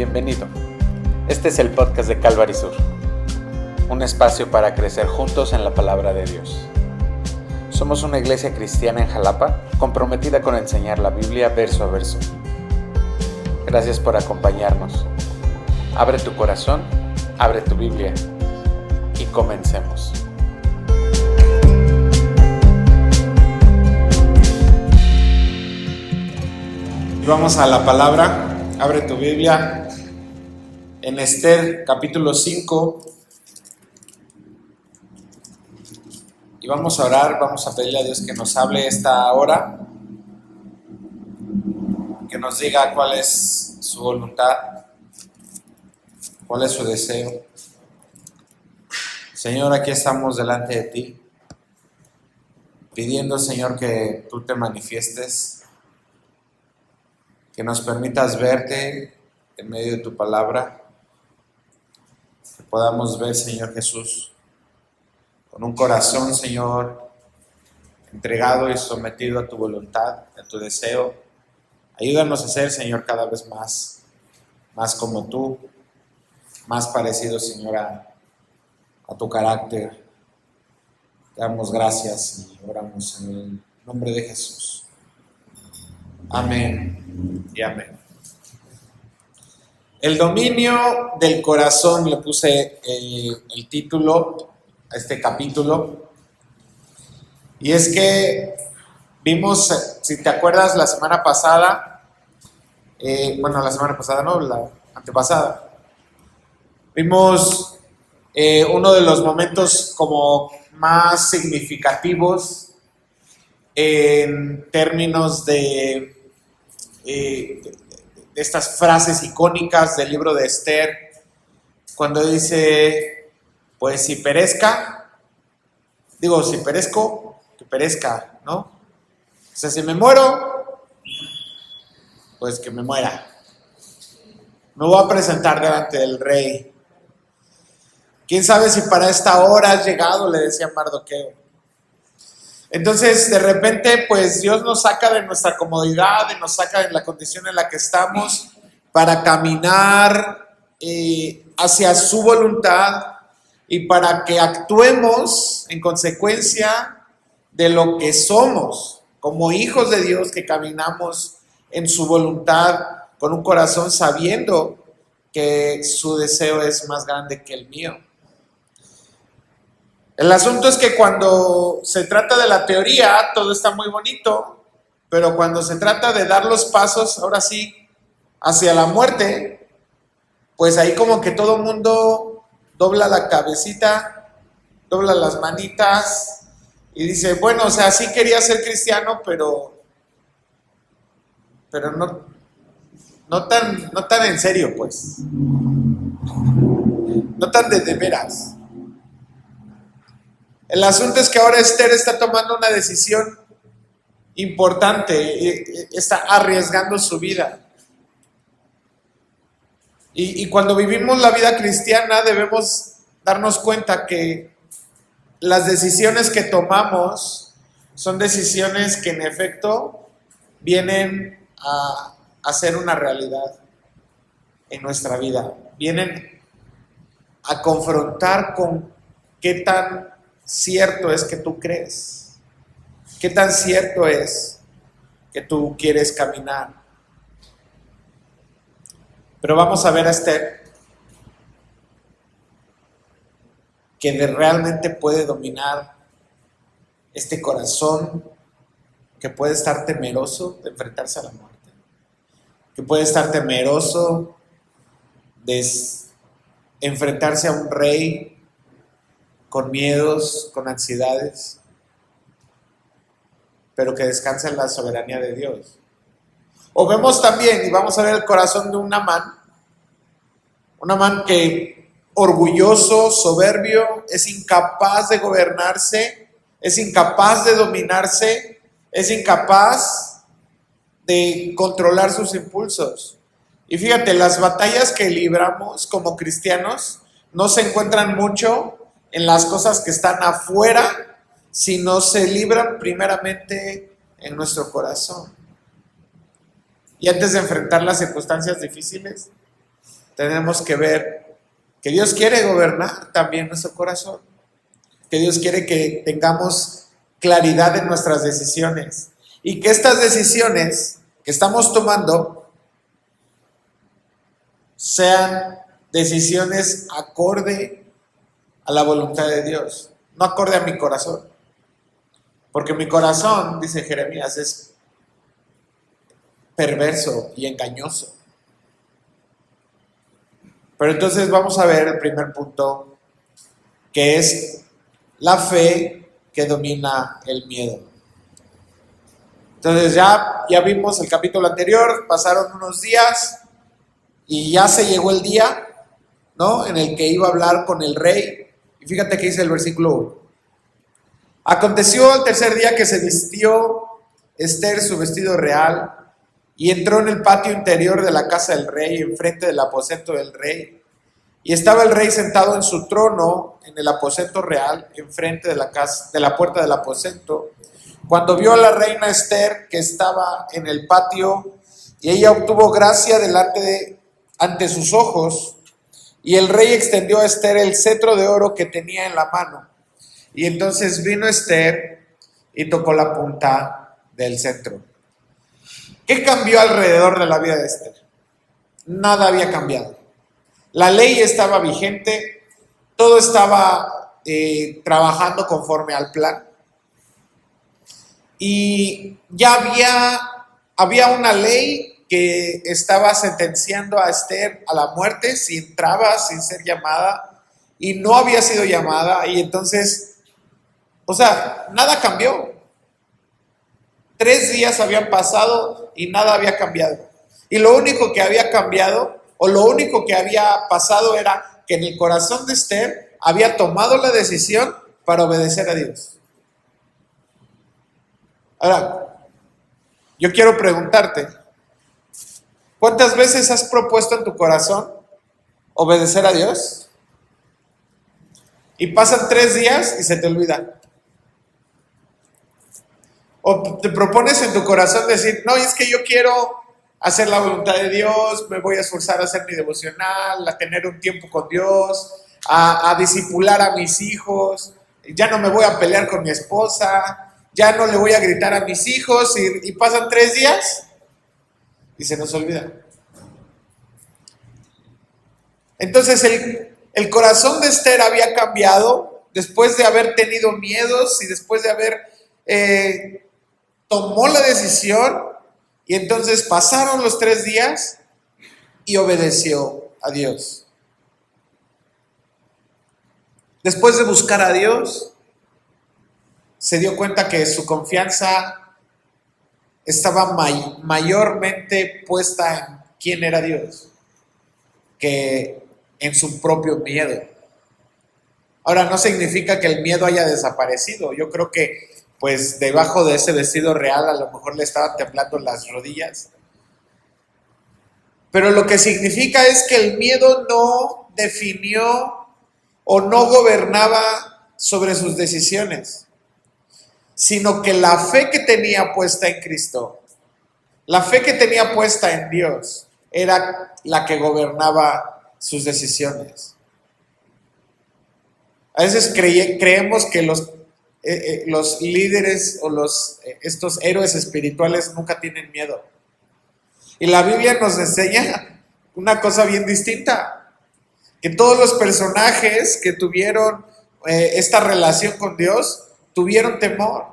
Bienvenido. Este es el podcast de Calvary Sur, un espacio para crecer juntos en la palabra de Dios. Somos una iglesia cristiana en Jalapa, comprometida con enseñar la Biblia verso a verso. Gracias por acompañarnos. Abre tu corazón, abre tu Biblia y comencemos. Vamos a la palabra. Abre tu Biblia en Esther capítulo 5 y vamos a orar, vamos a pedirle a Dios que nos hable esta hora, que nos diga cuál es su voluntad, cuál es su deseo. Señor, aquí estamos delante de ti, pidiendo, Señor, que tú te manifiestes, que nos permitas verte en medio de tu palabra, que podamos ver, Señor Jesús, con un corazón, Señor, entregado y sometido a tu voluntad, a tu deseo. Ayúdanos a ser, Señor, cada vez más como tú, más parecido, Señor, a tu carácter. Te damos gracias y oramos en el nombre de Jesús. Amén y amén. El dominio del corazón, le puse el título a este capítulo. Y es que vimos, si te acuerdas, la semana pasada, la antepasada, vimos uno de los momentos como más significativos en términos de estas frases icónicas del libro de Esther, cuando dice, pues si perezco, que perezca, ¿no? O sea, si me muero, pues que me muera. Me voy a presentar delante del rey. ¿Quién sabe si para esta hora has llegado?, le decía Mardoqueo. Entonces, de repente, pues Dios nos saca de nuestra comodidad y nos saca de la condición en la que estamos para caminar hacia su voluntad y para que actuemos en consecuencia de lo que somos, como hijos de Dios que caminamos en su voluntad con un corazón sabiendo que su deseo es más grande que el mío. El asunto es que cuando se trata de la teoría, todo está muy bonito, pero cuando se trata de dar los pasos, ahora sí, hacia la muerte, pues ahí como que todo el mundo dobla la cabecita, dobla las manitas y dice, bueno, o sea, sí quería ser cristiano, pero no tan en serio, pues. No tan de veras. El asunto es que ahora Esther está tomando una decisión importante, está arriesgando su vida. Y cuando vivimos la vida cristiana debemos darnos cuenta que las decisiones que tomamos son decisiones que en efecto vienen a ser una realidad en nuestra vida. Vienen a confrontar con qué tan cierto es que tú crees, qué tan cierto es que tú quieres caminar. Pero vamos a ver a Esther, que realmente puede dominar este corazón que puede estar temeroso de enfrentarse a la muerte, que puede estar temeroso de enfrentarse a un rey con miedos, con ansiedades, pero que descansa en la soberanía de Dios. O vemos también, y vamos a ver el corazón de un Amán que orgulloso, soberbio, es incapaz de gobernarse, es incapaz de dominarse, es incapaz de controlar sus impulsos. Y fíjate, las batallas que libramos como cristianos no se encuentran mucho en las cosas que están afuera, sino se libran primeramente en nuestro corazón. Y antes de enfrentar las circunstancias difíciles, tenemos que ver que Dios quiere gobernar también nuestro corazón, que Dios quiere que tengamos claridad en nuestras decisiones y que estas decisiones que estamos tomando sean decisiones acorde a la voluntad de Dios, no acorde a mi corazón. Porque mi corazón, dice Jeremías, es perverso y engañoso. Pero entonces vamos a ver el primer punto, que es la fe que domina el miedo. Entonces ya vimos el capítulo anterior, pasaron unos días y ya se llegó el día, ¿no?, en el que iba a hablar con el rey. Y fíjate que dice el versículo 1. Aconteció el tercer día que se vistió Ester su vestido real y entró en el patio interior de la casa del rey, enfrente del aposento del rey. Y estaba el rey sentado en su trono en el aposento real, enfrente de la puerta del aposento. Cuando vio a la reina Ester que estaba en el patio, y ella obtuvo gracia ante sus ojos, y el rey extendió a Ester el cetro de oro que tenía en la mano. Y entonces vino Ester y tocó la punta del cetro. ¿Qué cambió alrededor de la vida de Ester? Nada había cambiado. La ley estaba vigente, todo estaba trabajando conforme al plan. Y ya había una ley que estaba sentenciando a Ester a la muerte si entraba sin ser llamada, y no había sido llamada. Y entonces, nada cambió. 3 días habían pasado y nada había cambiado. Y lo único que había cambiado, o lo único que había pasado, era que en el corazón de Ester había tomado la decisión para obedecer a Dios. Ahora, yo quiero preguntarte, ¿cuántas veces has propuesto en tu corazón obedecer a Dios? Y pasan 3 días y se te olvida. O te propones en tu corazón decir, no, es que yo quiero hacer la voluntad de Dios, me voy a esforzar a hacer mi devocional, a tener un tiempo con Dios, a discipular a mis hijos, ya no me voy a pelear con mi esposa, ya no le voy a gritar a mis hijos, y pasan 3 días y se nos olvida. Entonces el corazón de Ester había cambiado después de haber tenido miedos y después de haber tomó la decisión, y entonces pasaron los 3 días y obedeció a Dios. Después de buscar a Dios, se dio cuenta que su confianza estaba mayormente puesta en quién era Dios que en su propio miedo. Ahora, no significa que el miedo haya desaparecido. Yo creo que pues debajo de ese vestido real a lo mejor le estaban temblando las rodillas. Pero lo que significa es que el miedo no definió o no gobernaba sobre sus decisiones, sino que la fe que tenía puesta en Cristo, la fe que tenía puesta en Dios, era la que gobernaba sus decisiones. A veces creemos que los líderes o estos héroes espirituales nunca tienen miedo. Y la Biblia nos enseña una cosa bien distinta, que todos los personajes que tuvieron esta relación con Dios tuvieron temor.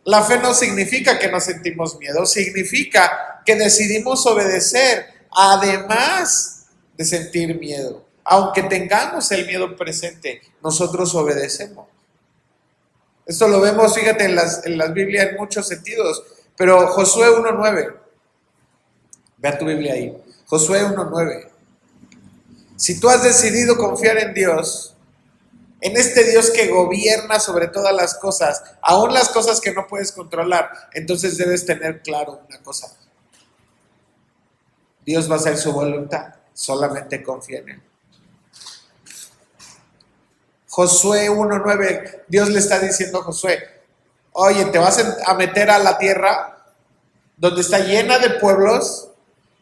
La fe no significa que no sentimos miedo, significa que decidimos obedecer además de sentir miedo. Aunque tengamos el miedo presente, nosotros obedecemos. Esto lo vemos, fíjate, en la Biblia en muchos sentidos. Pero Josué 1:9. Vea tu Biblia ahí. Josué 1:9. Si tú has decidido confiar en Dios, en este Dios que gobierna sobre todas las cosas, aún las cosas que no puedes controlar, entonces debes tener claro una cosa. Dios va a hacer su voluntad. Solamente confía en Él. Josué 1:9, Dios le está diciendo a Josué, oye, te vas a meter a la tierra donde está llena de pueblos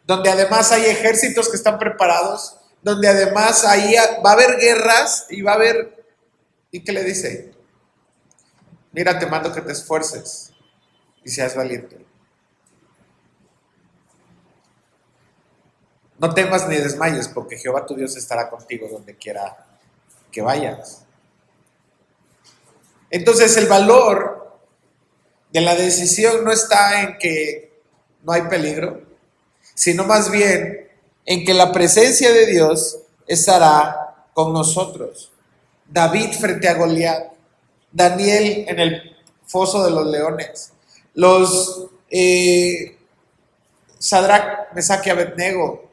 donde además hay ejércitos que están preparados, donde además ahí va a haber guerras y va a haber... ¿Y qué le dice? Mira, te mando que te esfuerces y seas valiente. No temas ni desmayes, porque Jehová tu Dios estará contigo donde quiera que vayas. Entonces el valor de la decisión no está en que no hay peligro, sino más bien en que la presencia de Dios estará con nosotros. David frente a Goliat, Daniel en el foso de los leones, los Sadrach, Mesach y Abednego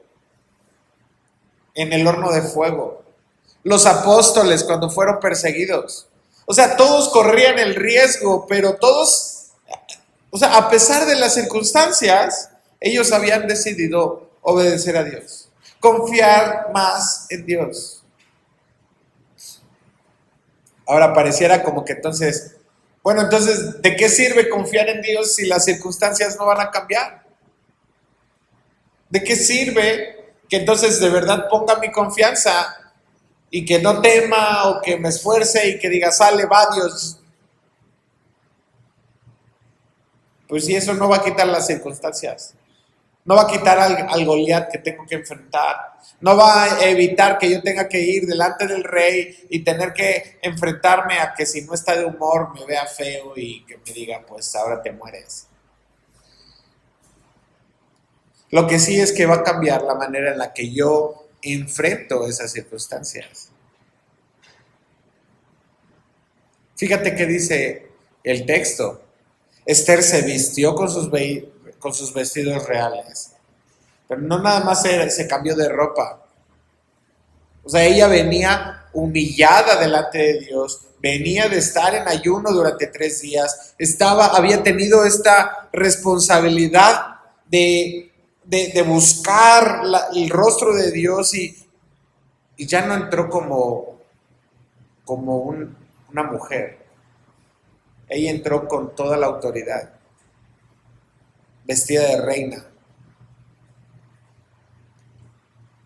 en el horno de fuego, los apóstoles cuando fueron perseguidos. O sea, todos corrían el riesgo, pero todos, o sea, a pesar de las circunstancias, ellos habían decidido obedecer a Dios, confiar más en Dios. Ahora pareciera como que entonces, bueno, entonces, ¿de qué sirve confiar en Dios si las circunstancias no van a cambiar? ¿De qué sirve que entonces de verdad ponga mi confianza y que no tema o que me esfuerce y que diga, sale, va Dios? Pues si eso no va a quitar las circunstancias, no va a quitar al Goliat que tengo que enfrentar, no va a evitar que yo tenga que ir delante del rey y tener que enfrentarme a que si no está de humor me vea feo y que me diga, pues ahora te mueres. Lo que sí es que va a cambiar la manera en la que yo enfrento esas circunstancias. Fíjate que dice el texto. Esther se vistió con sus vestidos reales, pero no nada más se cambió de ropa. O sea, ella venía humillada delante de Dios, venía de estar en ayuno durante 3 días, había tenido esta responsabilidad de buscar el rostro de Dios y ya no entró como una mujer. Ella entró con toda la autoridad, vestida de reina.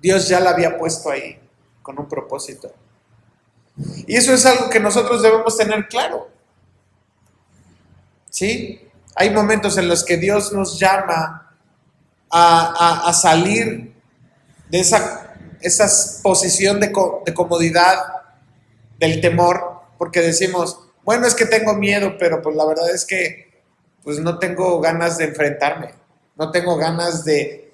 Dios ya la había puesto ahí con un propósito. Y eso es algo que nosotros debemos tener claro. ¿Sí? Hay momentos en los que Dios nos llama a salir de esa posición de comodidad, del temor, porque decimos, bueno, es que tengo miedo, pero pues la verdad es que pues no tengo ganas de enfrentarme, no tengo ganas de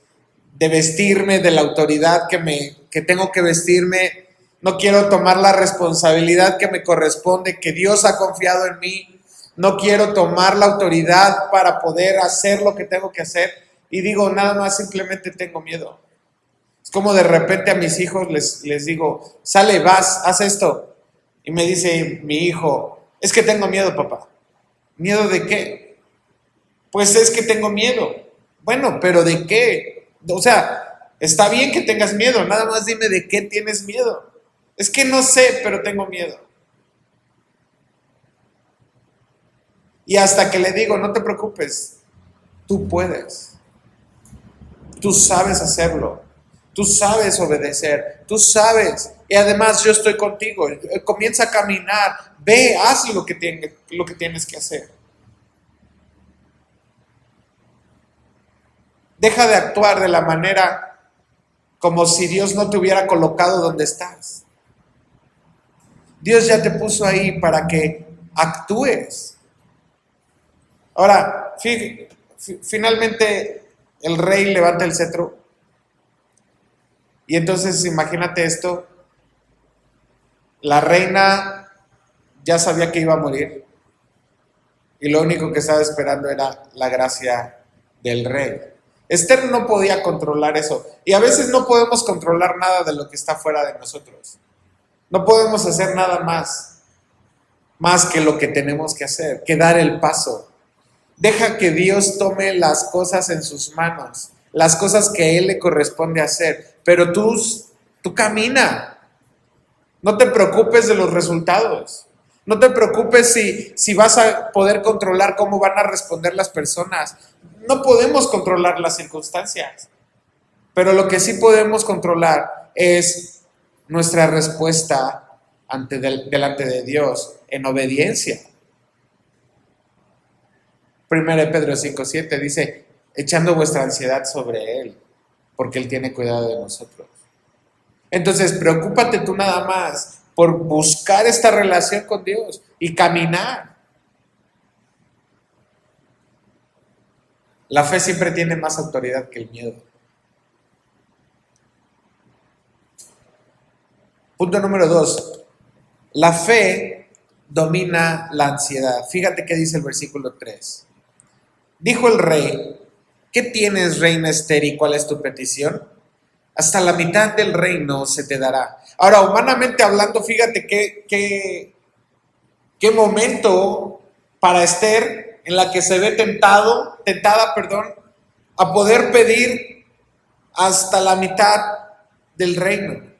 vestirme de la autoridad que tengo que vestirme, no quiero tomar la responsabilidad que me corresponde, que Dios ha confiado en mí, no quiero tomar la autoridad para poder hacer lo que tengo que hacer, y digo, nada más simplemente tengo miedo. Es como de repente a mis hijos les digo, sale, vas, haz esto, y me dice mi hijo, es que tengo miedo, papá. ¿Miedo de qué? Pues es que tengo miedo. Bueno, pero ¿de qué? O sea, está bien que tengas miedo, nada más dime de qué tienes miedo. Es que no sé, pero tengo miedo. Y hasta que le digo, no te preocupes, tú puedes. Tú sabes hacerlo. Tú sabes obedecer. Tú sabes. Y además yo estoy contigo. Comienza a caminar. Ve, haz lo que tienes que hacer. Deja de actuar de la manera como si Dios no te hubiera colocado donde estás. Dios ya te puso ahí para que actúes. Ahora, finalmente el rey levanta el cetro. Y entonces imagínate esto. La reina ya sabía que iba a morir. Y lo único que estaba esperando era la gracia del rey. Esther no podía controlar eso. Y a veces no podemos controlar nada de lo que está fuera de nosotros. No podemos hacer nada más que lo que tenemos que hacer, que dar el paso. Deja que Dios tome las cosas en sus manos, las cosas que a Él le corresponde hacer. Pero tú camina. No te preocupes de los resultados. No te preocupes si vas a poder controlar cómo van a responder las personas. No podemos controlar las circunstancias. Pero lo que sí podemos controlar es nuestra respuesta delante de Dios en obediencia. 1 Pedro 5:7 dice, echando vuestra ansiedad sobre Él, porque Él tiene cuidado de nosotros. Entonces, preocúpate tú nada más por buscar esta relación con Dios y caminar. La fe siempre tiene más autoridad que el miedo. Punto número 2. La fe domina la ansiedad. Fíjate qué dice el versículo 3. Dijo el rey, ¿qué tienes, reina Esther, y cuál es tu petición? Hasta la mitad del reino se te dará. Ahora, humanamente hablando, fíjate qué momento para Esther en la que se ve tentada, a poder pedir hasta la mitad del reino.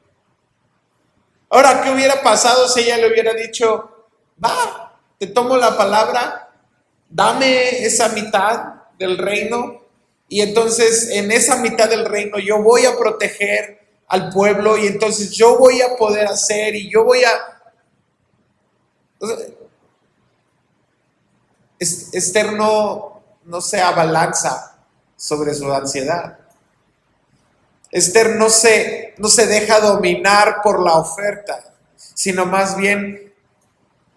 Ahora, ¿qué hubiera pasado si ella le hubiera dicho, va, te tomo la palabra, dame esa mitad del reino, y entonces en esa mitad del reino yo voy a proteger al pueblo, y entonces yo voy a poder hacer, y yo voy a... Esther no se abalanza sobre su ansiedad. Esther no se deja dominar por la oferta, sino más bien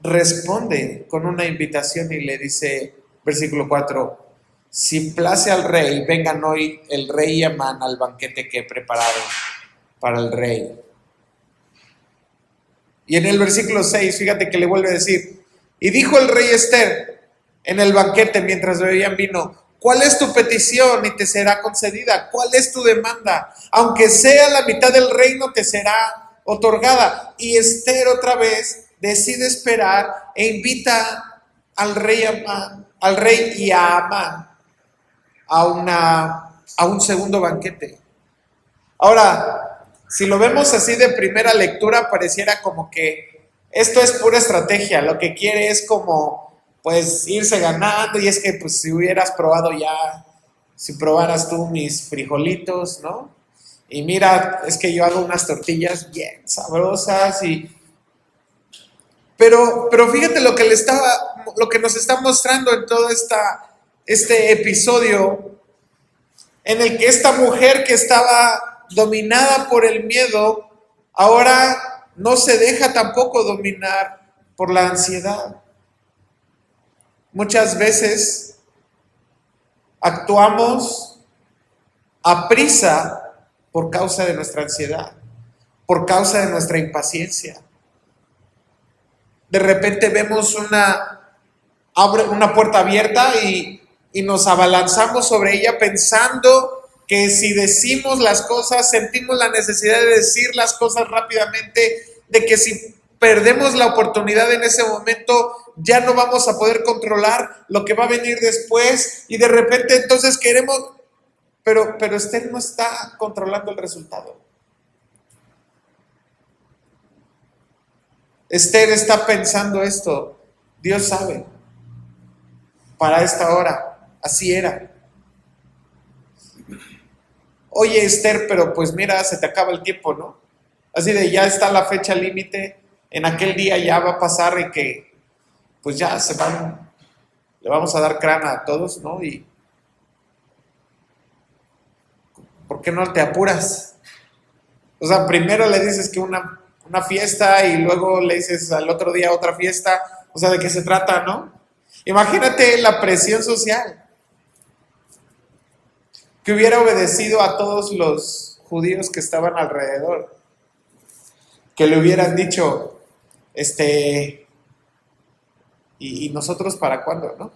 responde con una invitación y le dice, versículo 4, si place al rey, vengan hoy el rey y Amán al banquete que he preparado para el rey. Y en el versículo 6, fíjate que le vuelve a decir, y dijo el rey Esther en el banquete mientras bebían vino, ¿cuál es tu petición y te será concedida? ¿Cuál es tu demanda? Aunque sea la mitad del reino, te será otorgada. Y Esther otra vez decide esperar e invita al rey y a Amán a un segundo banquete. Ahora, si lo vemos así de primera lectura, pareciera como que esto es pura estrategia. Lo que quiere es como pues irse ganando, y es que pues si hubieras probado ya, si probaras tú mis frijolitos, ¿no? Y mira, es que yo hago unas tortillas bien sabrosas pero fíjate lo que nos está mostrando en todo este episodio, en el que esta mujer que estaba dominada por el miedo, ahora no se deja tampoco dominar por la ansiedad. Muchas veces actuamos a prisa por causa de nuestra ansiedad, por causa de nuestra impaciencia. De repente vemos una puerta abierta y nos abalanzamos sobre ella pensando que si decimos las cosas, sentimos la necesidad de decir las cosas rápidamente, de que si perdemos la oportunidad en ese momento, ya no vamos a poder controlar lo que va a venir después, y de repente entonces queremos, pero Esther no está controlando el resultado. Esther está pensando esto, Dios sabe, para esta hora, así era. Oye Esther, pero pues mira, se te acaba el tiempo, ¿no? Así de ya está la fecha límite, en aquel día ya va a pasar y que pues ya le vamos a dar crana a todos, ¿no? Y ¿por qué no te apuras? O sea, primero le dices que una fiesta y luego le dices al otro día otra fiesta. O sea, ¿de qué se trata, no? Imagínate la presión social. Que hubiera obedecido a todos los judíos que estaban alrededor. Que le hubieran dicho, ¿y nosotros para cuándo, no?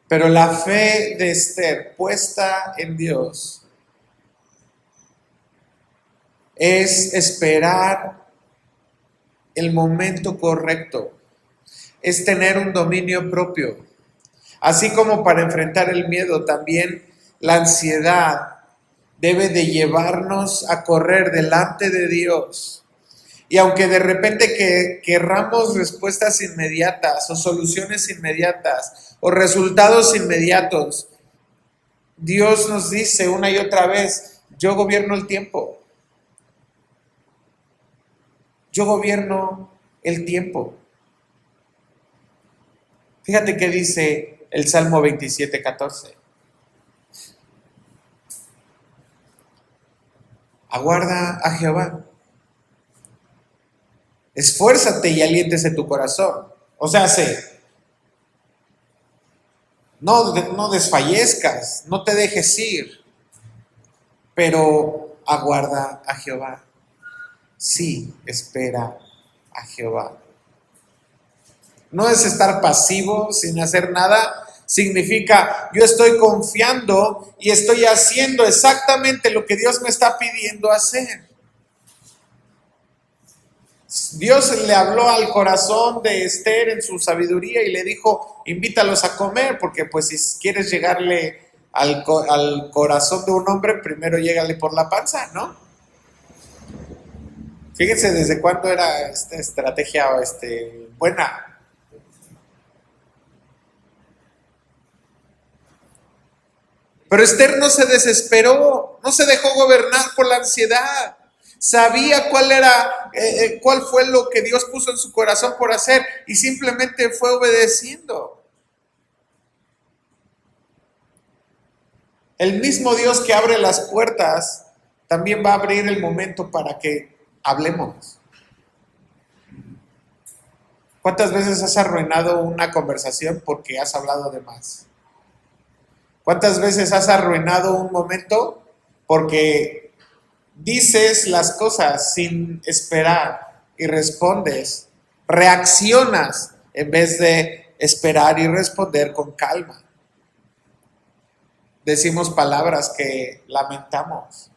Pero la fe de Esther puesta en Dios es esperar el momento correcto, es tener un dominio propio. Así como para enfrentar el miedo, también la ansiedad debe de llevarnos a correr delante de Dios Y aunque de repente querramos respuestas inmediatas o soluciones inmediatas o resultados inmediatos, Dios nos dice una y otra vez, yo gobierno el tiempo. Yo gobierno el tiempo. Fíjate qué dice el Salmo 27:14. Aguarda a Jehová. Esfuérzate y aliéntese tu corazón. O sea, no desfallezcas, no te dejes ir, pero aguarda a Jehová. Sí, espera a Jehová. No es estar pasivo sin hacer nada. Significa, yo estoy confiando y estoy haciendo exactamente lo que Dios me está pidiendo hacer. Dios le habló al corazón de Esther en su sabiduría y le dijo, invítalos a comer, porque pues si quieres llegarle al corazón de un hombre, primero llégale por la panza, ¿no? Fíjense desde cuándo era esta estrategia buena. Pero Esther no se desesperó, no se dejó gobernar por la ansiedad. Sabía cuál fue lo que Dios puso en su corazón por hacer y simplemente fue obedeciendo. El mismo Dios que abre las puertas también va a abrir el momento para que hablemos. ¿Cuántas veces has arruinado una conversación porque has hablado de más? ¿Cuántas veces has arruinado un momento porque dices las cosas sin esperar y respondes, reaccionas en vez de esperar y responder con calma? Decimos palabras que lamentamos.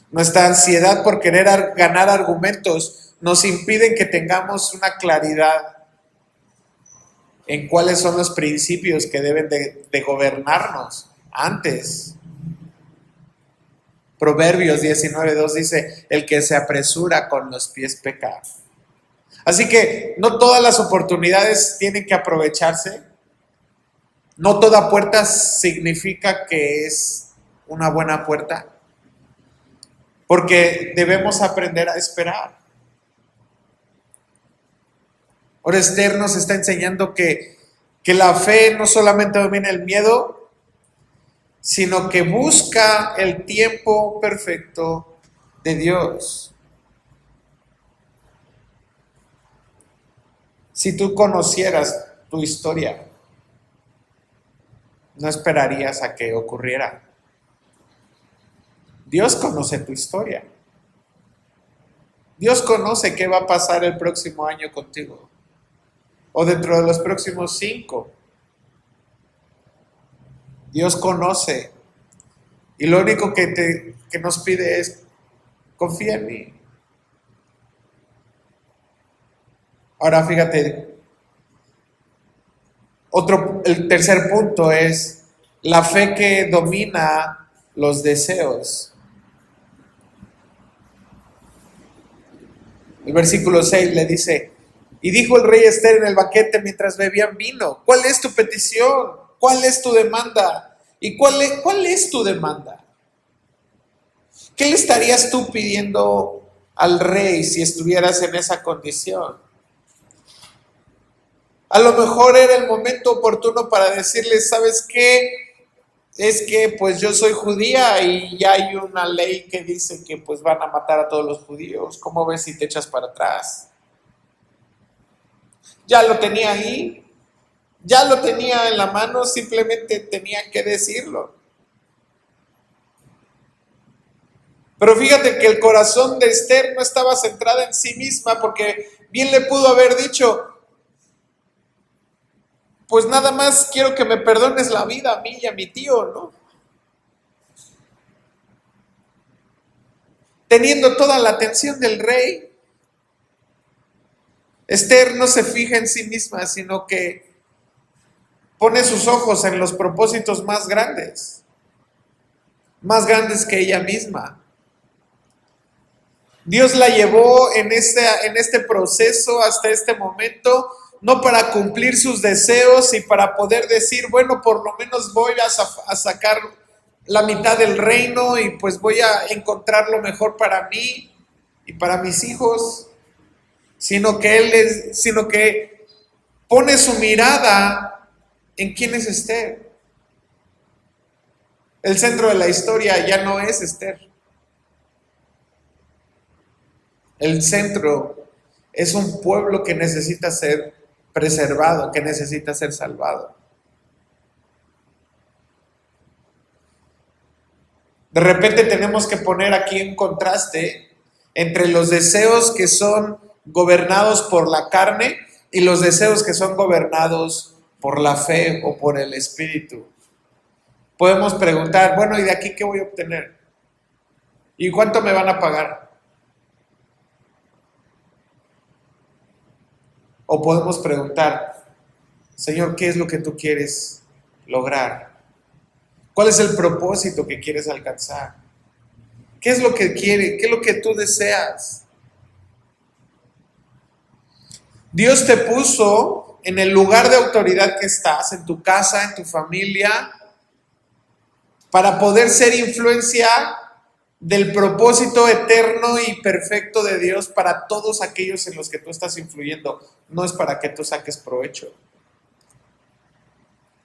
Nuestra ansiedad por querer ganar argumentos nos impiden que tengamos una claridad en cuáles son los principios que deben de gobernarnos antes. Proverbios 19:2 dice, el que se apresura con los pies peca. Así que no todas las oportunidades tienen que aprovecharse. No toda puerta significa que es una buena puerta. Porque debemos aprender a esperar. Ahora Esther nos está enseñando que la fe no solamente domina el miedo, sino que busca el tiempo perfecto de Dios. Si tú conocieras tu historia, no esperarías a que ocurriera. Dios conoce tu historia. Dios conoce qué va a pasar el próximo año contigo. O dentro de los próximos 5. Dios conoce. Y lo único que nos pide es, confía en mí. Ahora fíjate, el tercer punto es la fe que domina los deseos. El versículo 6 le dice, y dijo el rey Esther en el banquete mientras bebían vino, ¿cuál es tu petición? ¿Cuál es tu demanda? ¿Y cuál es tu demanda? ¿Qué le estarías tú pidiendo al rey si estuvieras en esa condición? A lo mejor era el momento oportuno para decirle, ¿sabes qué? Es que pues yo soy judía y ya hay una ley que dice que pues van a matar a todos los judíos. ¿Cómo ves si te echas para atrás? Ya lo tenía ahí, ya lo tenía en la mano, simplemente tenía que decirlo. Pero fíjate que el corazón de Esther no estaba centrada en sí misma, porque bien le pudo haber dicho, pues nada más quiero que me perdones la vida a mí y a mi tío, ¿no? Teniendo toda la atención del rey, Esther no se fija en sí misma, sino que pone sus ojos en los propósitos más grandes que ella misma. Dios la llevó en este proceso hasta este momento, no para cumplir sus deseos y para poder decir, bueno, por lo menos voy a sacar la mitad del reino y pues voy a encontrar lo mejor para mí y para mis hijos, sino que pone su mirada en quién es Esther. El centro de la historia ya no es Esther. El centro es un pueblo que necesita ser preservado, que necesita ser salvado. De repente tenemos que poner aquí un contraste entre los deseos que son gobernados por la carne y los deseos que son gobernados por la fe o por el Espíritu. Podemos preguntar, bueno, ¿y de aquí qué voy a obtener? ¿Y cuánto me van a pagar? O podemos preguntar, Señor, ¿qué es lo que tú quieres lograr? ¿Cuál es el propósito que quieres alcanzar? ¿Qué es lo que quieres? ¿Qué es lo que tú deseas? Dios te puso en el lugar de autoridad que estás, en tu casa, en tu familia, para poder ser influencia del propósito eterno y perfecto de Dios para todos aquellos en los que tú estás influyendo. No es para que tú saques provecho.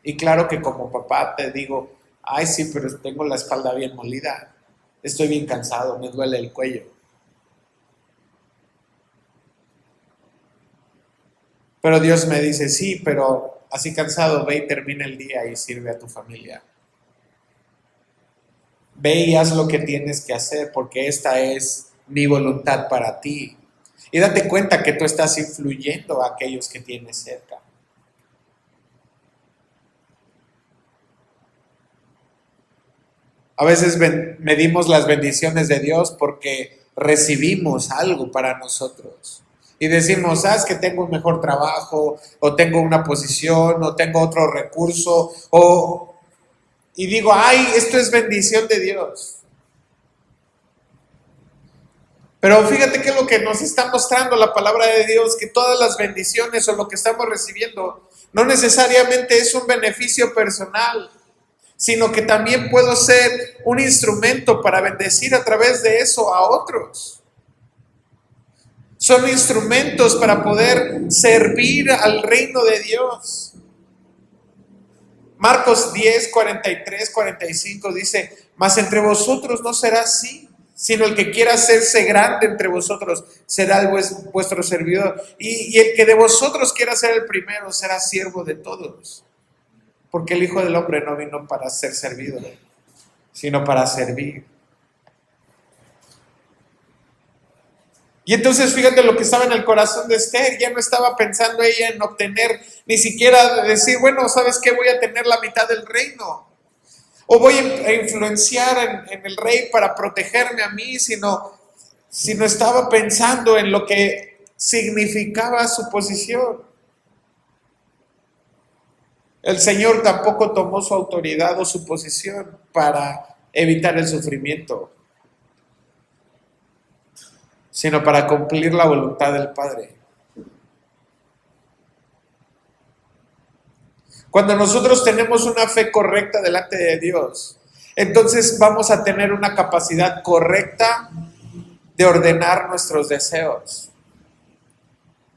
Y claro que como papá te digo, ay sí, pero tengo la espalda bien molida, estoy bien cansado, me duele el cuello. Pero Dios me dice, sí, pero así cansado, ve y termina el día y sirve a tu familia. Ve y haz lo que tienes que hacer porque esta es mi voluntad para ti. Y date cuenta que tú estás influyendo a aquellos que tienes cerca. A veces medimos las bendiciones de Dios porque recibimos algo para nosotros. Y decimos, ¿sabes que tengo un mejor trabajo? O tengo una posición, o tengo otro recurso, y digo, ay, esto es bendición de Dios. Pero fíjate que es lo que nos está mostrando la palabra de Dios, que todas las bendiciones o lo que estamos recibiendo no necesariamente es un beneficio personal, sino que también puedo ser un instrumento para bendecir a través de eso a otros. Son instrumentos para poder servir al reino de Dios. Marcos 10, 43, 45 dice, mas entre vosotros no será así, sino el que quiera hacerse grande entre vosotros será vuestro servidor. Y el que de vosotros quiera ser el primero será siervo de todos. Porque el Hijo del Hombre no vino para ser servido, sino para servir. Y entonces fíjate lo que estaba en el corazón de Esther, ya no estaba pensando ella en obtener, ni siquiera decir, bueno, ¿sabes qué? Voy a tener la mitad del reino, o voy a influenciar en el rey para protegerme a mí, sino estaba pensando en lo que significaba su posición. El Señor tampoco tomó su autoridad o su posición para evitar el sufrimiento, sino para cumplir la voluntad del Padre. Cuando nosotros tenemos una fe correcta delante de Dios, entonces vamos a tener una capacidad correcta de ordenar nuestros deseos.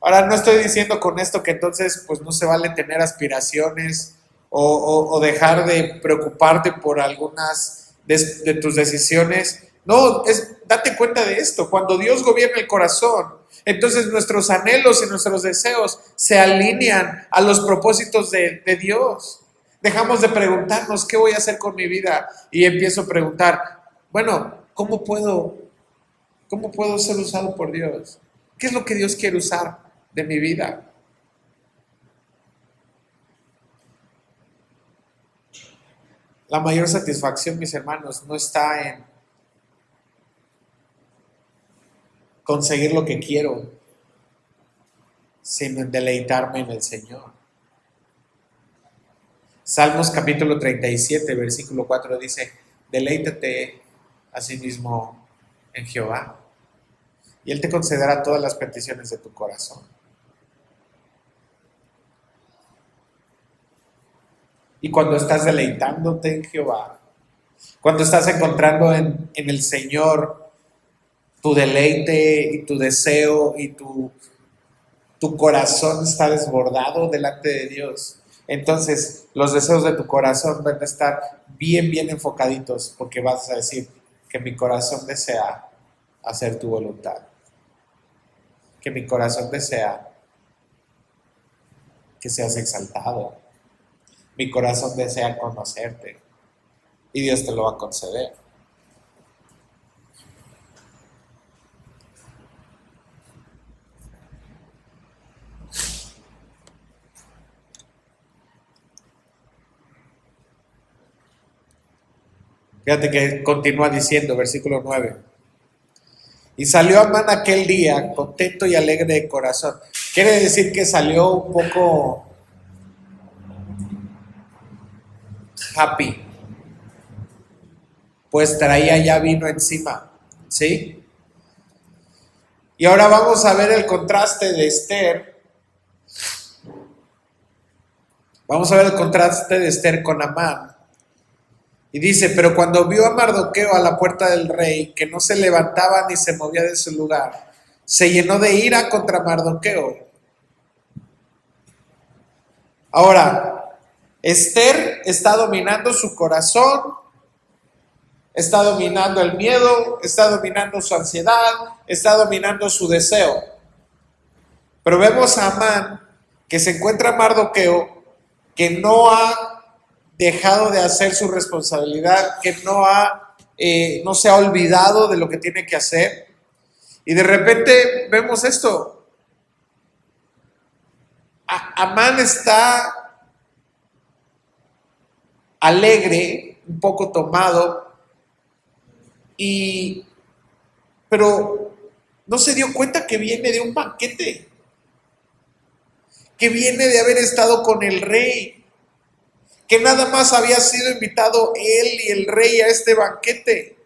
Ahora, no estoy diciendo con esto que entonces pues no se vale tener aspiraciones o dejar de preocuparte por algunas de tus decisiones. No, date cuenta de esto. Cuando Dios gobierna el corazón, entonces nuestros anhelos y nuestros deseos se alinean a los propósitos de Dios. Dejamos de preguntarnos, ¿qué voy a hacer con mi vida? Y empiezo a preguntar, bueno, ¿cómo puedo ser usado por Dios? ¿Qué es lo que Dios quiere usar de mi vida? La mayor satisfacción, mis hermanos, no está en conseguir lo que quiero, sino en deleitarme en el Señor. Salmos capítulo 37, versículo 4 dice, deleítate a sí mismo en Jehová y Él te concederá todas las peticiones de tu corazón. Y cuando estás deleitándote en Jehová, cuando estás encontrando en el Señor tu deleite y tu deseo y tu corazón está desbordado delante de Dios, entonces los deseos de tu corazón van a estar bien enfocaditos, porque vas a decir que mi corazón desea hacer tu voluntad, que mi corazón desea que seas exaltado, mi corazón desea conocerte y Dios te lo va a conceder. Fíjate que continúa diciendo, versículo 9. Y salió Amán aquel día contento y alegre de corazón. Quiere decir que salió un poco happy, pues traía ya vino encima, ¿sí? Y ahora vamos a ver el contraste de Esther. Vamos a ver el contraste de Esther con Amán. Y dice, pero cuando vio a Mardoqueo a la puerta del rey, que no se levantaba ni se movía de su lugar, se llenó de ira contra Mardoqueo. Ahora, Esther está dominando su corazón, está dominando el miedo, está dominando su ansiedad, está dominando su deseo. Pero vemos a Amán, que se encuentra a Mardoqueo, que no ha dejado de hacer su responsabilidad, que no se ha olvidado de lo que tiene que hacer. Y de repente vemos esto. Amán está alegre, un poco tomado, pero no se dio cuenta que viene de un banquete, que viene de haber estado con el rey, que nada más había sido invitado él y el rey a este banquete.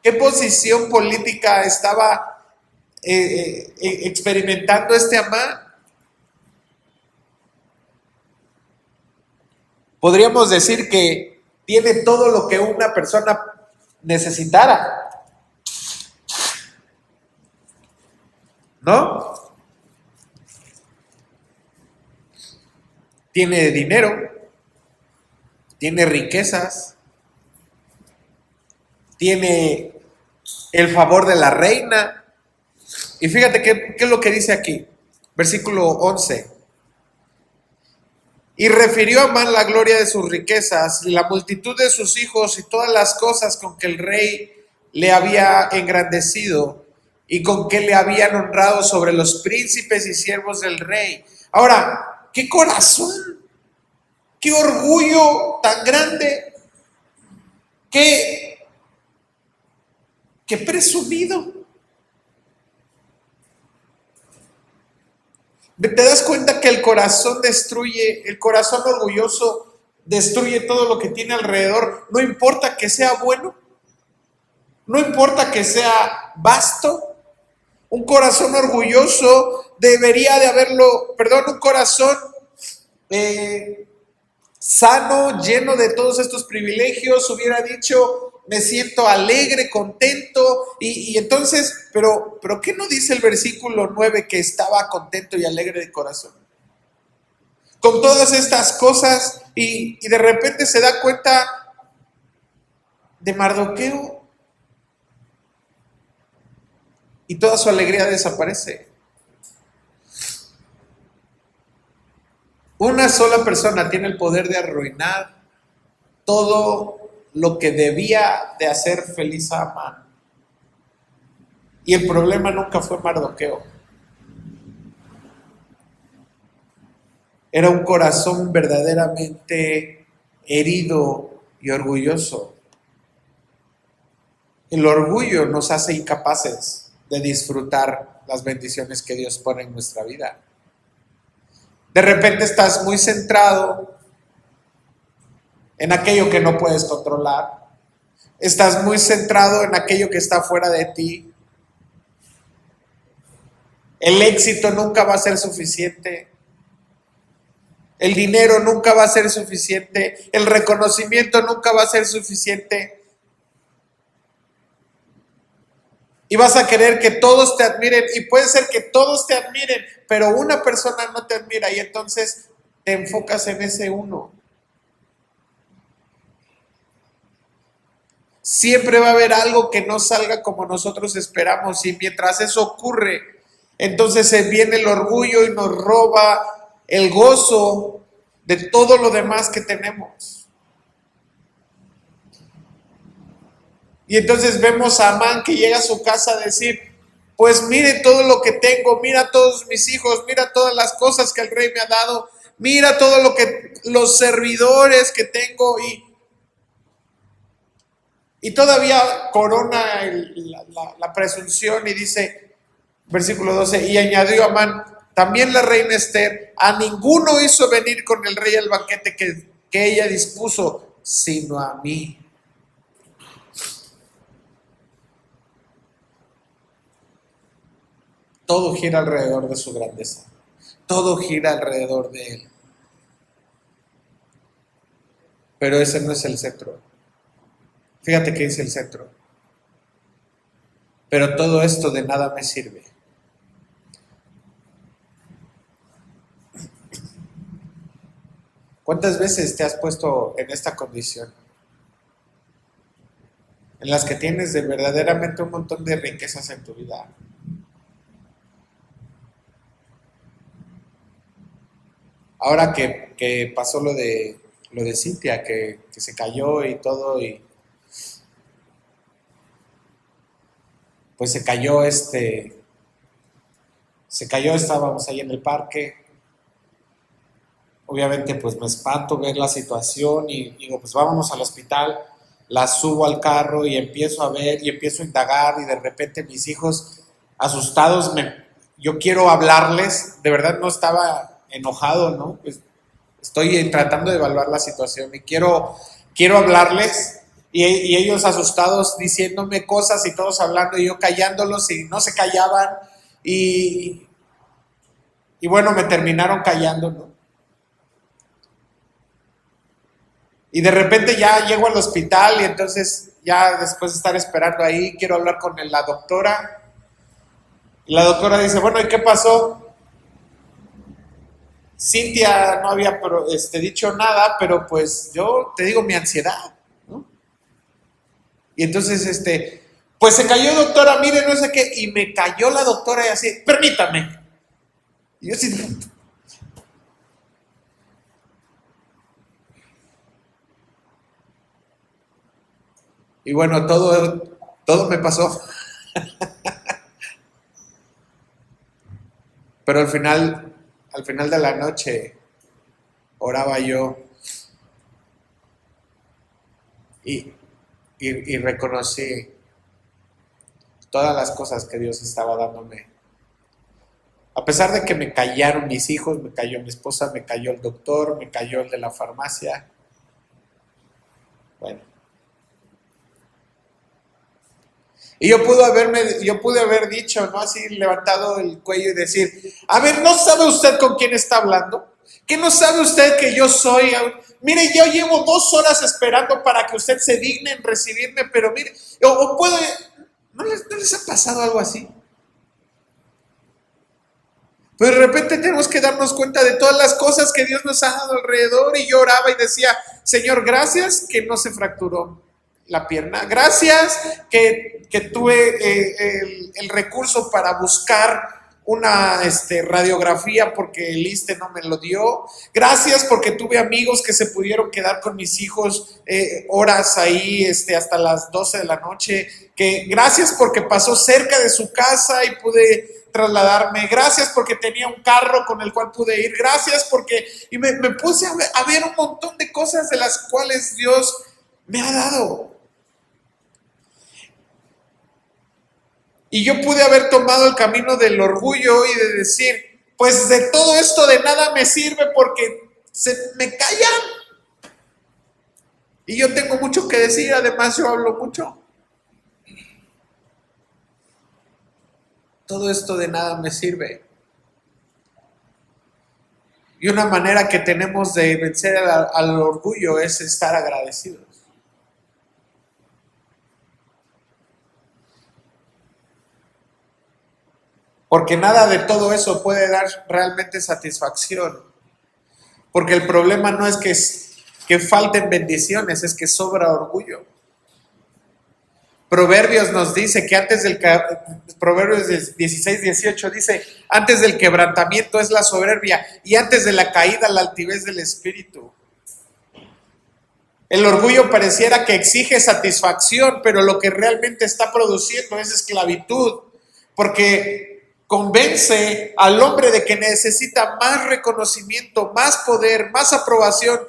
¿Qué posición política estaba experimentando este Amán? Podríamos decir que tiene todo lo que una persona necesitara, ¿no? Tiene dinero, tiene riquezas, tiene el favor de la reina. Y fíjate qué es lo que dice aquí, versículo 11. Y refirió a Amán la gloria de sus riquezas y la multitud de sus hijos y todas las cosas con que el rey le había engrandecido y con que le habían honrado sobre los príncipes y siervos del rey. Ahora, qué corazón, qué orgullo tan grande, qué presumido. ¿Te das cuenta que el corazón destruye, el corazón orgulloso destruye todo lo que tiene alrededor? No importa que sea bueno, no importa que sea vasto. Un corazón orgulloso debería de haberlo, un corazón sano, lleno de todos estos privilegios, hubiera dicho, me siento alegre, contento, y entonces, pero ¿qué no dice el versículo 9 que estaba contento y alegre de corazón? Con todas estas cosas, y de repente se da cuenta de Mardoqueo, y toda su alegría desaparece. Una sola persona tiene el poder de arruinar todo lo que debía de hacer feliz a Amán. Y el problema nunca fue Mardoqueo. Era un corazón verdaderamente herido y orgulloso. El orgullo nos hace incapaces de disfrutar las bendiciones que Dios pone en nuestra vida. De repente estás muy centrado en aquello que no puedes controlar. Estás muy centrado en aquello que está fuera de ti. El éxito nunca va a ser suficiente. El dinero nunca va a ser suficiente. El reconocimiento nunca va a ser suficiente. Y vas a querer que todos te admiren. Y puede ser que todos te admiren, pero una persona no te admira y entonces te enfocas en ese uno. Siempre va a haber algo que no salga como nosotros esperamos y mientras eso ocurre, entonces se viene el orgullo y nos roba el gozo de todo lo demás que tenemos. Y entonces vemos a Amán que llega a su casa a decir, pues mire todo lo que tengo, mira todos mis hijos, mira todas las cosas que el rey me ha dado, mira todo lo que los servidores que tengo y todavía corona la presunción y dice, versículo 12, y añadió Amán, también la reina Esther, a ninguno hizo venir con el rey al banquete que ella dispuso, sino a mí. Todo gira alrededor de su grandeza. Todo gira alrededor de él. Pero ese no es el centro. Fíjate que dice el centro. Pero todo esto de nada me sirve. ¿Cuántas veces te has puesto en esta condición? En las que tienes de verdaderamente un montón de riquezas en tu vida. Ahora que pasó lo de Cintia, que se cayó y todo, y pues se cayó, estábamos ahí en el parque. Obviamente pues me espanto ver la situación y digo, pues vámonos al hospital. La subo al carro y empiezo a ver y empiezo a indagar y de repente mis hijos asustados, yo quiero hablarles, de verdad no estaba enojado, ¿no? Pues estoy tratando de evaluar la situación y quiero hablarles y ellos asustados diciéndome cosas y todos hablando y yo callándolos y no se callaban y bueno, me terminaron callando, ¿no? Y de repente ya llego al hospital y entonces ya después de estar esperando ahí quiero hablar con la doctora y la doctora dice, bueno, ¿y qué pasó? Cintia no había dicho nada, pero pues yo te digo mi ansiedad, ¿no? Y entonces, pues se cayó doctora, mire, no sé qué, y me cayó la doctora y así, permítame. Y yo así, y bueno, todo me pasó. Pero al final de la noche oraba yo y reconocí todas las cosas que Dios estaba dándome. A pesar de que me callaron mis hijos, me cayó mi esposa, me cayó el doctor, me cayó el de la farmacia. Bueno. Y yo pude haber dicho, ¿no? Así levantado el cuello y decir, a ver, ¿no sabe usted con quién está hablando? ¿Que no sabe usted que yo soy? Mire, yo llevo 2 horas esperando para que usted se digne en recibirme, pero mire, o puedo, ¿no les ha pasado algo así? Pero de repente tenemos que darnos cuenta de todas las cosas que Dios nos ha dado alrededor y yo oraba y decía, Señor, gracias que no se fracturó la pierna, gracias que tuve el recurso para buscar una radiografía porque el ISSSTE no me lo dio, gracias porque tuve amigos que se pudieron quedar con mis hijos horas ahí hasta las 12 de la noche, que gracias porque pasó cerca de su casa y pude trasladarme, gracias porque tenía un carro con el cual pude ir, gracias porque, y me puse a ver un montón de cosas de las cuales Dios me ha dado. Y yo pude haber tomado el camino del orgullo y de decir, pues de todo esto de nada me sirve porque se me callan. Y yo tengo mucho que decir, además yo hablo mucho. todo esto de nada me sirve. Y una manera que tenemos de vencer al orgullo es estar agradecidos. Porque nada de todo eso puede dar realmente satisfacción. Porque el problema no es que falten bendiciones, es que sobra orgullo. Proverbios nos dice que Proverbios 16, 18 dice, antes del quebrantamiento es la soberbia y antes de la caída la altivez del espíritu. El orgullo pareciera que exige satisfacción, pero lo que realmente está produciendo es esclavitud, porque convence al hombre de que necesita más reconocimiento, más poder, más aprobación,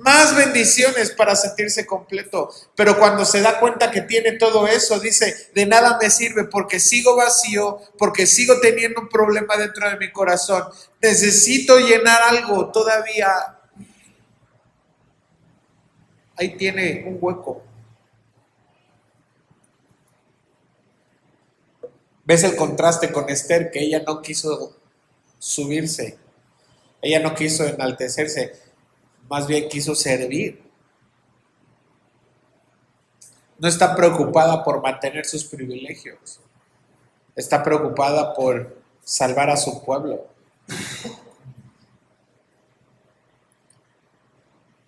más bendiciones para sentirse completo. Pero cuando se da cuenta que tiene todo eso, dice, de nada me sirve porque sigo vacío, porque sigo teniendo un problema dentro de mi corazón. Necesito llenar algo todavía. Ahí tiene un hueco. ¿Ves el contraste con Esther? Que ella no quiso subirse, ella no quiso enaltecerse, más bien quiso servir. No está preocupada por mantener sus privilegios, está preocupada por salvar a su pueblo.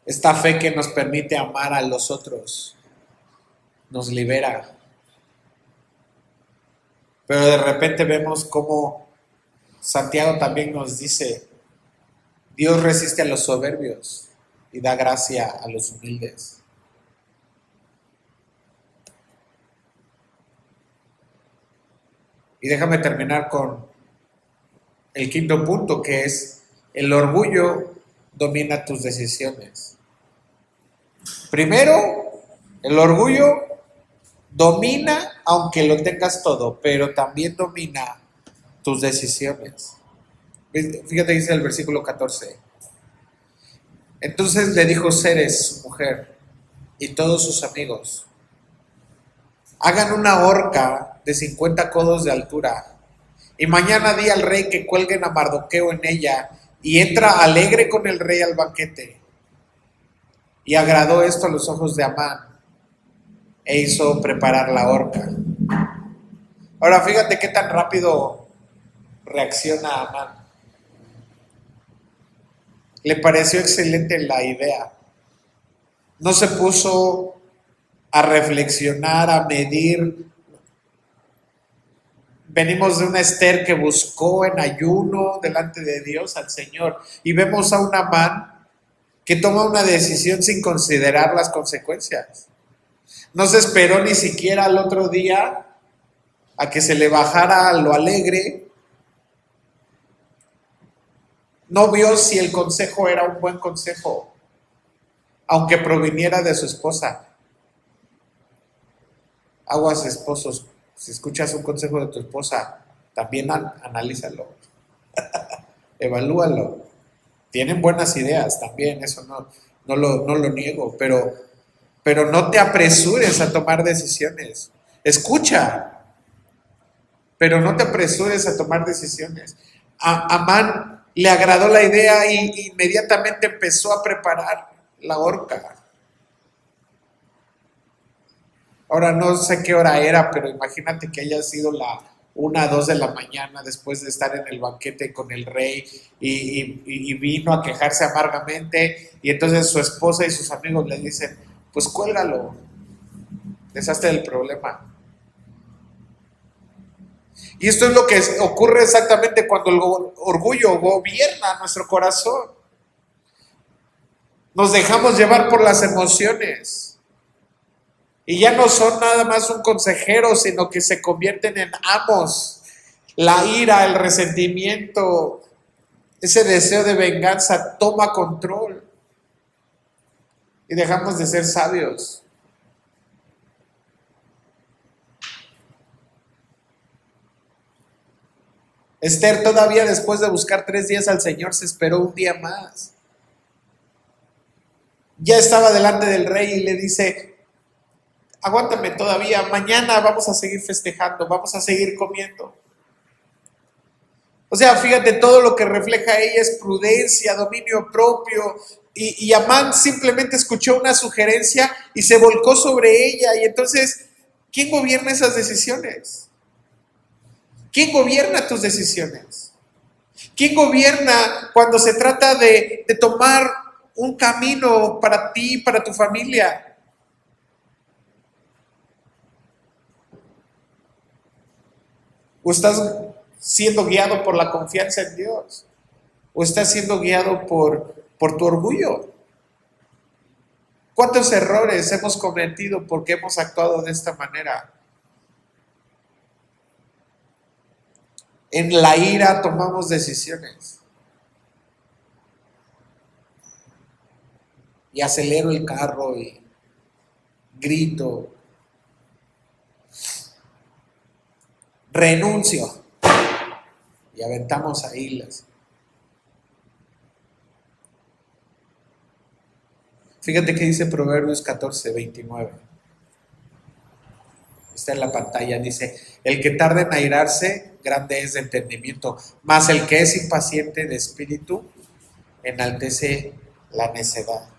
Esta fe que nos permite amar a los otros nos libera. Pero de repente vemos cómo Santiago también nos dice, Dios resiste a los soberbios y da gracia a los humildes. Y déjame terminar con el quinto punto, que es el orgullo domina tus decisiones. Primero, el orgullo domina aunque lo tengas todo, pero también domina tus decisiones. Fíjate, dice el versículo 14. Entonces le dijo Ceres, su mujer, y todos sus amigos, hagan una horca de 50 codos de altura, y mañana di al rey que cuelguen a Mardoqueo en ella, y entra alegre con el rey al banquete. Y agradó esto a los ojos de Amán, e hizo preparar la horca. Ahora fíjate qué tan rápido reacciona Amán. Le pareció excelente la idea. No se puso a reflexionar, a medir. Venimos de una Esther que buscó en ayuno delante de Dios al Señor. Y vemos a un Amán que toma una decisión sin considerar las consecuencias. No se esperó ni siquiera al otro día a que se le bajara lo alegre. No vio si el consejo era un buen consejo, aunque proviniera de su esposa. Aguas, esposos, si escuchas un consejo de tu esposa, también analízalo, evalúalo. Tienen buenas ideas también, eso no lo niego, pero no te apresures a tomar decisiones. Escucha, pero no te apresures a tomar decisiones. Amán le agradó la idea y inmediatamente empezó a preparar la horca. Ahora no sé qué hora era, pero imagínate que haya sido la 1, 2 de la mañana después de estar en el banquete con el rey y vino a quejarse amargamente, y entonces su esposa y sus amigos le dicen, pues cuélgalo, deshazte del problema. Y esto es lo que ocurre exactamente cuando el orgullo gobierna nuestro corazón. Nos dejamos llevar por las emociones. Y ya no son nada más un consejero, sino que se convierten en amos. La ira, el resentimiento, ese deseo de venganza toma control. Y dejamos de ser sabios. Esther todavía después de buscar 3 días al Señor se esperó un día más. Ya estaba delante del rey y le dice, aguántame todavía, mañana vamos a seguir festejando, vamos a seguir comiendo. O sea, fíjate, todo lo que refleja ella es prudencia, dominio propio. Y Amán simplemente escuchó una sugerencia y se volcó sobre ella. Y entonces, ¿quién gobierna esas decisiones? ¿Quién gobierna tus decisiones? ¿Quién gobierna cuando se trata de tomar un camino para ti, para tu familia? ¿O estás siendo guiado por la confianza en Dios? ¿O estás siendo guiado por tu orgullo? ¿Cuántos errores hemos cometido porque hemos actuado de esta manera? En la ira tomamos decisiones. Y acelero el carro y grito. Renuncio. Y aventamos ahí las. Fíjate que dice Proverbios 14:29. Está en la pantalla, dice: el que tarda en airarse, grande es de entendimiento, mas el que es impaciente de espíritu, enaltece la necedad.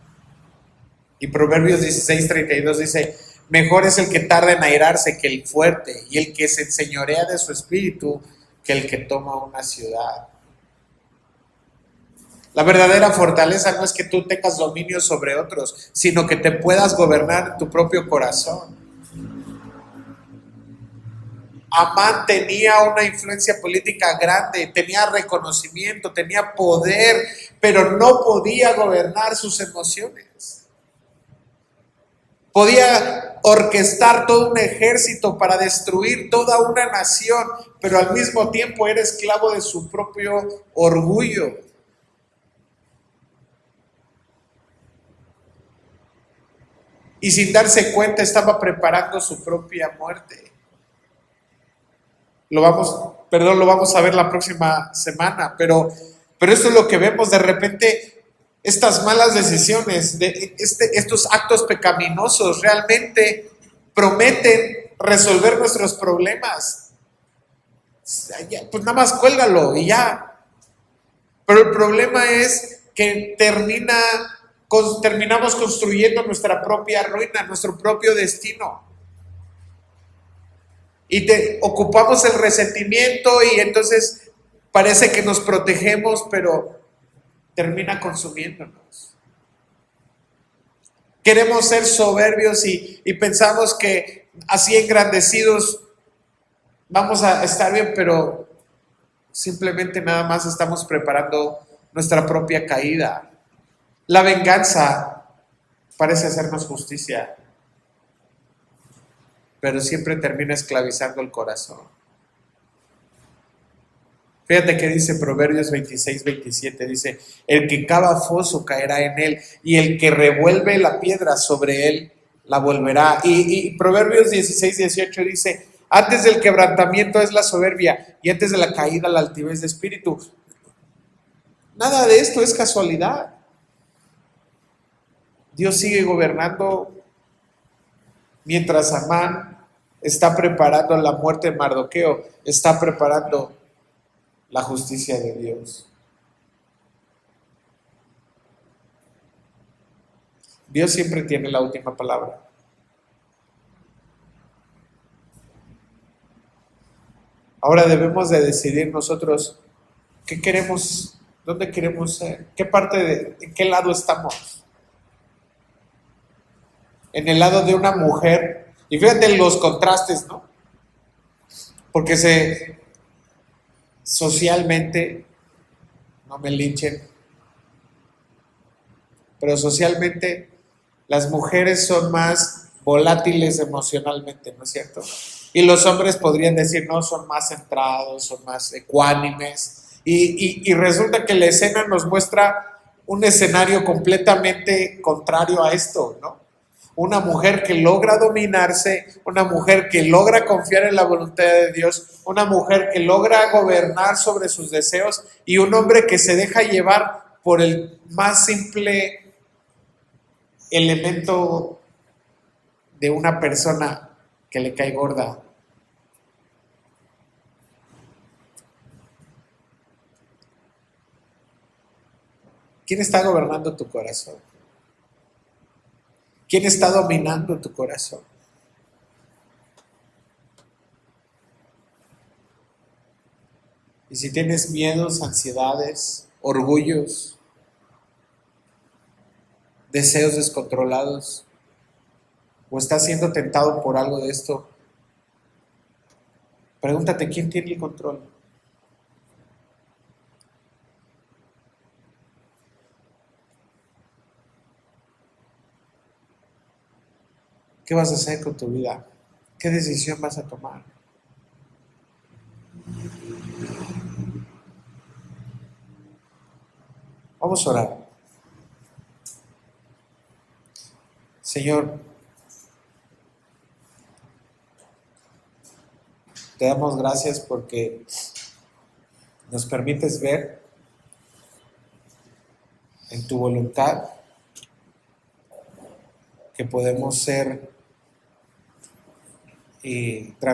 Y Proverbios 16:32 dice: mejor es el que tarda en airarse que el fuerte, y el que se enseñorea de su espíritu que el que toma una ciudad. La verdadera fortaleza no es que tú tengas dominio sobre otros, sino que te puedas gobernar en tu propio corazón. Amán tenía una influencia política grande, tenía reconocimiento, tenía poder, pero no podía gobernar sus emociones. Podía orquestar todo un ejército para destruir toda una nación, pero al mismo tiempo era esclavo de su propio orgullo. Y sin darse cuenta estaba preparando su propia muerte. Lo vamos a ver la próxima semana, pero esto es lo que vemos de repente. Estas malas decisiones, estos actos pecaminosos realmente prometen resolver nuestros problemas. Pues nada más cuélgalo y ya. Pero el problema es que terminamos construyendo nuestra propia ruina, nuestro propio destino. Y ocupamos el resentimiento y entonces parece que nos protegemos, pero termina consumiéndonos. Queremos ser soberbios y pensamos que así engrandecidos vamos a estar bien, pero simplemente nada más estamos preparando nuestra propia caída. La venganza parece hacernos justicia, pero siempre termina esclavizando el corazón. Fíjate que dice Proverbios 26:27, dice: el que cava foso caerá en él, y el que revuelve la piedra sobre él la volverá. Y Proverbios 16:18 dice: antes del quebrantamiento es la soberbia, y antes de la caída la altivez de espíritu. Nada de esto es casualidad. Dios sigue gobernando mientras Amán está preparando la muerte de Mardoqueo, está preparando la justicia de Dios. Dios siempre tiene la última palabra. Ahora debemos de decidir nosotros qué queremos, dónde queremos ser, en qué lado estamos. En el lado de una mujer, y fíjate los contrastes, ¿no? Porque socialmente, no me linchen, pero socialmente las mujeres son más volátiles emocionalmente, ¿no es cierto? Y los hombres podrían decir, no, son más centrados, son más ecuánimes. Y resulta que la escena nos muestra un escenario completamente contrario a esto, ¿no? Una mujer que logra dominarse, una mujer que logra confiar en la voluntad de Dios, una mujer que logra gobernar sobre sus deseos, y un hombre que se deja llevar por el más simple elemento de una persona que le cae gorda. ¿Quién está gobernando tu corazón? ¿Quién está dominando tu corazón? Y si tienes miedos, ansiedades, orgullos, deseos descontrolados, o estás siendo tentado por algo de esto, pregúntate, ¿quién tiene el control? ¿Qué vas a hacer con tu vida? ¿Qué decisión vas a tomar? Vamos a orar. Señor, te damos gracias porque nos permites ver en tu voluntad que podemos ser